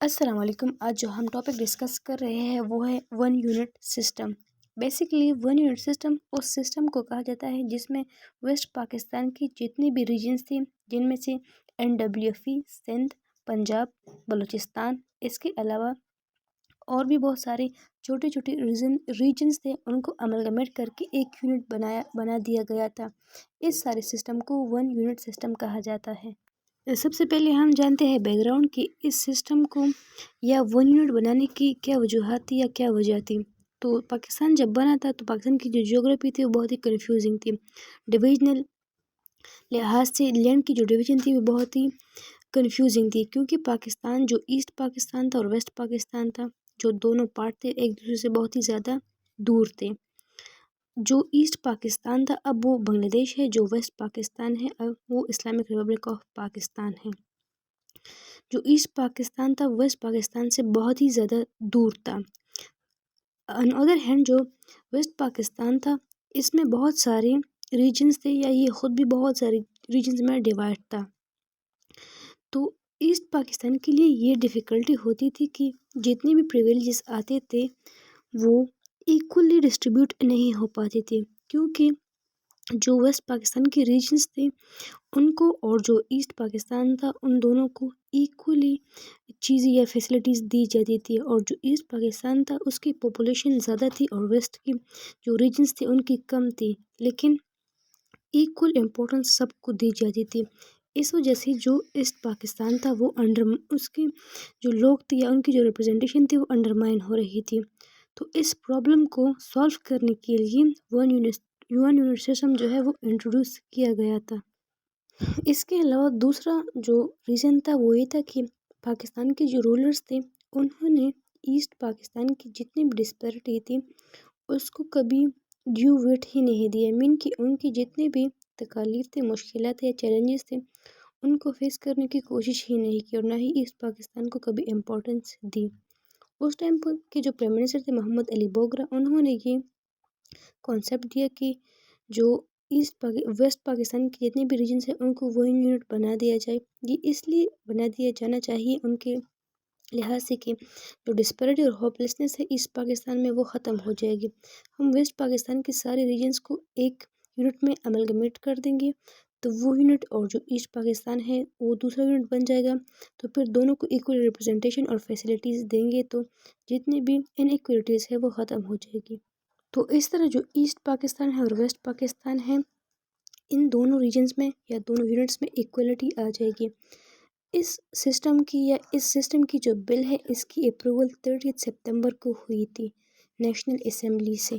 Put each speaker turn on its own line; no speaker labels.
السلام علیکم۔ آج جو ہم ٹاپک ڈسکس کر رہے ہیں وہ ہے one unit system. Basically one unit system اس سسٹم کو کہا جاتا ہے جس میں ویسٹ پاکستان کی جتنی بھی ریجنز تھیں، جن میں سے NWFE، سندھ، پنجاب، بلوچستان، اس کے علاوہ اور بھی بہت سارے چھوٹے چھوٹے ریجنز تھے، ان کو املگمیٹ کر کے ایک یونٹ بنا دیا گیا تھا۔ اس سارے سسٹم کو ون یونٹ سسٹم کہا جاتا ہے۔ سب سے پہلے ہم جانتے ہیں بیک گراؤنڈ کہ اس سسٹم کو یا ون یونٹ بنانے کی کیا وجوہات تھی یا کیا وجہ تھی۔ تو پاکستان جب بنا تھا تو پاکستان کی جو جیوگرافی تھی وہ بہت ہی کنفیوزنگ تھی۔ ڈویژنل لحاظ سے لینڈ کی جو ڈویژن تھی وہ بہت ہی کنفیوزنگ تھی، کیونکہ پاکستان جو ایسٹ پاکستان تھا اور ویسٹ پاکستان تھا، جو دونوں پارٹ تھے ایک دوسرے سے بہت ہی زیادہ دور تھے۔ جو ایسٹ پاکستان تھا اب وہ بنگلہ دیش ہے، جو ویسٹ پاکستان ہے اب وہ اسلامک ریپبلک آف پاکستان ہے۔ جو ایسٹ پاکستان تھا ویسٹ پاکستان سے بہت ہی زیادہ دور تھا۔ آن ادر ہینڈ جو ویسٹ پاکستان تھا اس میں بہت سارے ریجنز تھے، یا یہ خود بھی بہت سارے ریجنز میں ڈیوائڈ تھا۔ تو ایسٹ پاکستان کے لیے یہ ڈیفیکلٹی ہوتی تھی کہ جتنے بھی پریویلیجز آتے تھے وہ ایکولی ڈسٹریبیوٹ نہیں ہو پاتے تھے، کیونکہ جو ویسٹ پاکستان کے ریجنز تھے ان کو اور جو ایسٹ پاکستان تھا ان دونوں کو ایکولی چیزیں یا فیسلٹیز دی جاتی تھی، اور جو ایسٹ پاکستان تھا اس کی پاپولیشن زیادہ تھی اور ویسٹ کی جو ریجنز تھے ان کی کم تھی، لیکن ایکول امپورٹنس سب کو دی جاتی تھی۔ اس وجہ سے جو ایسٹ پاکستان تھا وہ اس کے جو لوگ تھے یا ان کی جو ریپرزنٹیشن تھی وہ انڈرمائن ہو رہی تھی۔ تو اس پرابلم کو سالو کرنے کے لیے ون یونٹ سسٹم جو ہے وہ انٹروڈیوس کیا گیا تھا۔ اس کے علاوہ دوسرا جو ریزن تھا وہ یہ تھا کہ پاکستان کے جو رولرز تھے انہوں نے ایسٹ پاکستان کی جتنی بھی ڈسپیرٹی تھی اس کو کبھی ڈیو ویٹ ہی نہیں دیا، مین کہ ان کی جتنے بھی تکالیف تھے، مشکلات یا چیلنجز تھے ان کو فیس کرنے کی کوشش ہی نہیں کی، اور نہ ہی ایسٹ پاکستان کو کبھی امپورٹنس دی۔ اس ٹائم پر کے جو پرائم منسٹر تھے محمد علی بوگرا، انہوں نے یہ کانسیپٹ دیا کہ جو ویسٹ پاکستان کے جتنے بھی ریجنز ہیں ان کو ون یونٹ بنا دیا جائے۔ یہ اس لیے بنا دیا جانا چاہیے ان کے لحاظ سے کہ جو ڈسپیرٹی اور ہوپلیسنس ہے ایسٹ پاکستان میں وہ ختم ہو جائے گی۔ ہم ویسٹ پاکستان کے سارے ریجنز کو ایک یونٹ میں املگمیٹ کر دیں گے تو وہ یونٹ اور جو ایسٹ پاکستان ہے وہ دوسرا یونٹ بن جائے گا، تو پھر دونوں کو ایکول ریپرزنٹیشن اور فیسلٹیز دیں گے تو جتنی بھی انیکولیٹیز ہے وہ ختم ہو جائے گی۔ تو اس طرح جو ایسٹ پاکستان ہے اور ویسٹ پاکستان ہے ان دونوں ریجنز میں یا دونوں یونٹس میں ایکولیٹی آ جائے گی۔ اس سسٹم کی جو بل ہے اس کی اپروول 30 سپتمبر کو ہوئی تھی نیشنل اسمبلی سے۔